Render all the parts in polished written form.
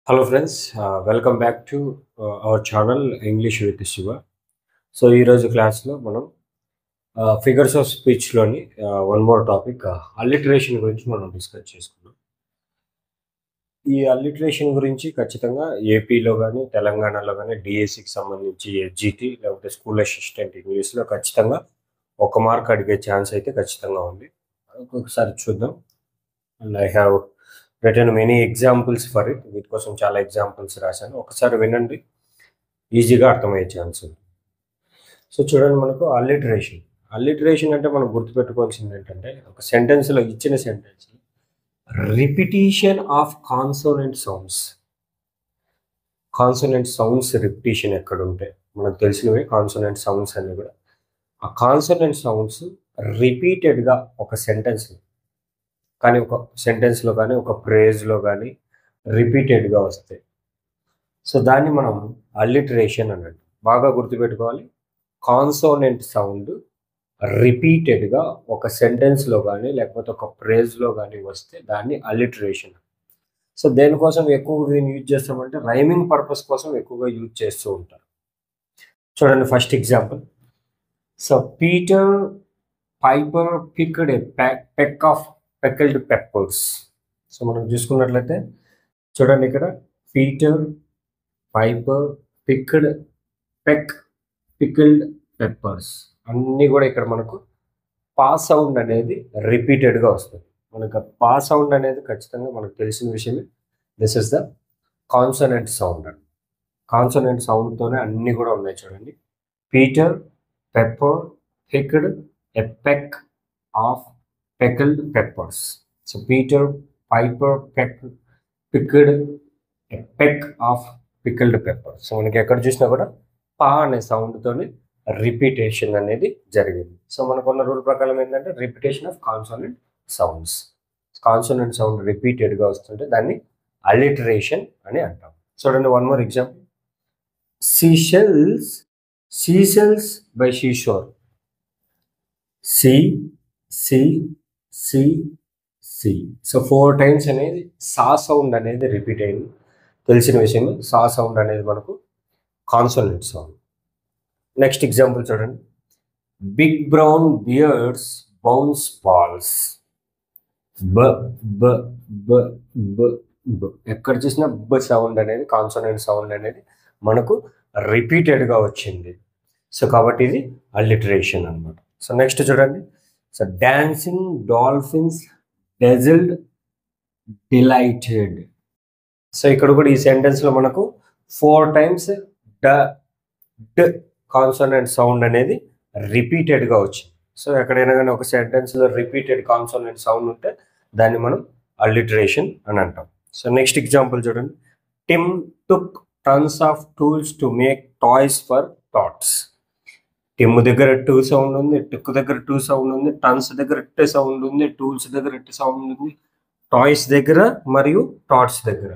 Hello friends, welcome back to our channel English with Shiva. So ఈరోజు క్లాస్లో మనం figures of స్పీచ్లోని one more topic alliteration గురించి మనం డిస్కస్ చేసుకున్నాం. ఈ అల్లిటరేషన్ గురించి ఖచ్చితంగా ఏపీలో కానీ తెలంగాణలో కానీ డిఎస్సికి సంబంధించి ఎస్జిటి లేకపోతే స్కూల్ అసిస్టెంట్ ఇంగ్లీష్లో ఖచ్చితంగా ఒక మార్క్ అడిగే ఛాన్స్ అయితే ఖచ్చితంగా ఉంది. ఒకసారి చూద్దాం. And I have return many examples for it. వీటి కోసం చాలా ఎగ్జాంపుల్స్ రాశాను, ఒకసారి వినండి, ఈజీగా అర్థమయ్యే ఛాన్స్ ఉంది. సో చూడండి, మనకు అల్లిటరేషన్ అంటే మనం గుర్తుపెట్టుకోవాల్సింది ఏంటంటే, ఒక సెంటెన్స్లో ఇచ్చిన sentence repetition of consonant sounds repetition ఎక్కడ ఉంటాయి మనకు తెలిసినవి కాన్సోనెంట్ సౌండ్స్ అన్ని కూడా. ఆ కాన్సోనెంట్ సౌండ్స్ రిపీటెడ్గా ఒక సెంటెన్స్ కానీ, ఒక సెంటెన్స్లో కానీ, ఒక ఫ్రేజ్లో కానీ రిపీటెడ్గా వస్తాయి. సో దాన్ని మనం అల్లిటరేషన్ అన్నట్టు బాగా గుర్తుపెట్టుకోవాలి. కాన్సోనెంట్ సౌండ్ రిపీటెడ్గా ఒక సెంటెన్స్లో కానీ లేకపోతే ఒక ఫ్రేజ్లో కానీ వస్తే దాన్ని అల్లిటరేషన్. సో దేనికోసం ఎక్కువగా దీన్ని యూజ్ చేస్తామంటే రైమింగ్ పర్పస్ కోసం ఎక్కువగా యూజ్ చేస్తూ ఉంటారు. చూడండి, first example. So Peter Piper picked a peck of pickled peppers. So మనం చూసుకున్నట్లయితే చూడండి, ఇక్కడ Peter Piper picked pickled peppers అన్నీ కూడా ఇక్కడ మనకు పా సౌండ్ అనేది రిపీటెడ్గా వస్తుంది. మనకు పా సౌండ్ అనేది ఖచ్చితంగా మనకు తెలిసిన విషయమే. This is the consonant sound. Consonant సౌండ్తోనే అన్నీ కూడా ఉన్నాయి. చూడండి, Peter pepper picked a peck of pickled peppers. So Peter Piper picked a peck of pickled peppers. So మనకి ఎక్కడ చూసినా కూడా పా అనే సౌండ్తోని రిపీటేషన్ అనేది జరిగింది. సో మనకున్న రూల్ ప్రకారం ఏంటంటే repetition of consonant sounds. Consonant sound రిపీటెడ్గా వస్తుంటే దాన్ని అల్లిటరేషన్ అని అంటాం. చూడండి, one more example. Seashells by seashore. C C C C. So 4 times అనేది సా సౌండ్ అనేది రిపీట్ అయింది. తెలిసిన విషయం, సా సౌండ్ అనేది మనకు కాన్సోనెంట్ సౌండ్. నెక్స్ట్ ఎగ్జాంపుల్ చూడండి. Big brown beards bounce balls. బ బ బ బ బ. ఎక్కడ చూసినా బ సౌండ్ అనేది కాన్సోనెంట్ సౌండ్ అనేది మనకు రిపీటెడ్గా వచ్చింది. సో కాబట్టి ఇది అల్లిటరేషన్ అన్నమాట. సో నెక్స్ట్ చూడండి. So dancing dolphins dazzled delighted. So ఇక్కడ కూడా ఈ సెంటెన్స్లో మనకు 4 times డ కాన్సోనెంట్ సౌండ్ అనేది రిపీటెడ్గా వచ్చింది. సో ఎక్కడైనా కానీ ఒక సెంటెన్స్లో రిపీటెడ్ కాన్సోనెంట్ సౌండ్ ఉంటే దాన్ని మనం అల్లిటరేషన్ అని అంటాం. సో నెక్స్ట్ ఎగ్జాంపుల్ చూడండి. Tim took tons of tools to make toys for tots. Tim దగ్గర 2 సౌండ్ ఉంది, టుక్ దగ్గర 2 సౌండ్ ఉంది, టన్స్ దగ్గర 2 సౌండ్ ఉంది, టూల్స్ దగ్గర 2 సౌండ్ ఉంది, టాయ్స్ దగ్గర మరియు టాట్స్ దగ్గర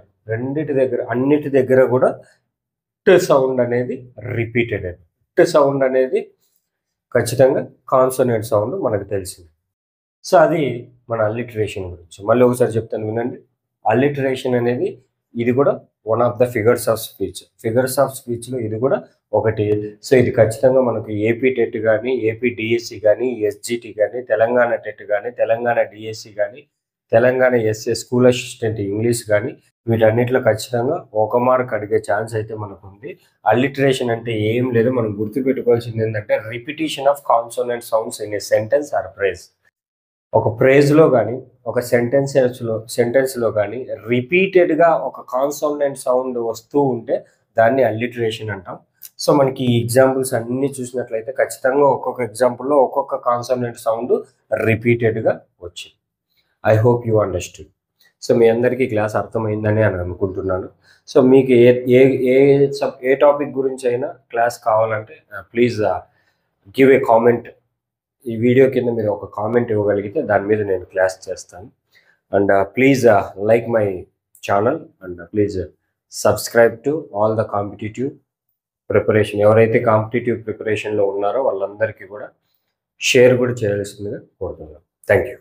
అన్నిటి దగ్గర కూడా ట్ సౌండ్ అనేది రిపీటెడ్. ట్ సౌండ్ అనేది ఖచ్చితంగా కాన్సోనెంట్ సౌండ్ మనకు తెలిసింది. సో అది మన అల్లిటరేషన్ గురించి. మళ్ళీ ఒకసారి చెప్తాను, వినండి. అల్లిటరేషన్ అనేది ఇది కూడా one of the figures of స్పీచ్లో ఇది కూడా ఒకటి. సో ఇది ఖచ్చితంగా మనకు ఏపీ టెట్ కానీ, ఏపీ డిఎస్సి కానీ, ఎస్జిటి కానీ, తెలంగాణ టెట్ కానీ, తెలంగాణ డిఎస్సి కానీ, Telangana SA school assistant English కానీ వీటన్నిటిలో ఖచ్చితంగా ఒక మార్క్ అడిగే ఛాన్స్ అయితే మనకు ఉంది. అల్లిటరేషన్ అంటే ఏం లేదు, మనం గుర్తుపెట్టుకోవాల్సింది ఏంటంటే repetition of consonant sounds in a sentence or phrase. ఒక ఫ్రేజ్లో కానీ ఒక సెంటెన్స్లో కానీ రిపీటెడ్గా ఒక కాన్సోనెంట్ సౌండ్ వస్తూ ఉంటే దాన్ని అల్లిటరేషన్ అంటాం. సో మనకి ఈ ఎగ్జాంపుల్స్ అన్నీ చూసినట్లయితే ఖచ్చితంగా ఒక్కొక్క ఎగ్జాంపుల్లో ఒక్కొక్క కాన్సోనెంట్ సౌండ్ రిపీటెడ్గా వచ్చింది. I hope you understood. So మీ అందరికీ క్లాస్ అర్థమైందని అని అనుకుంటున్నాను. సో మీకు ఏ టాపిక్ గురించి అయినా క్లాస్ కావాలంటే ప్లీజ్ గివ్ ఏ కామెంట్. ఈ వీడియో కింద మీరు ఒక కామెంట్ ఇవ్వగలిగితే దాని మీద నేను క్లాస్ చేస్తాను. And please like my channel and please subscribe to all the competitive preparation. ఎవరైతే కాంపిటేటివ్ ప్రిపరేషన్లో ఉన్నారో వాళ్ళందరికీ కూడా షేర్ కూడా చేయాల్సిందిగా కోరుతున్నాను. Thank you.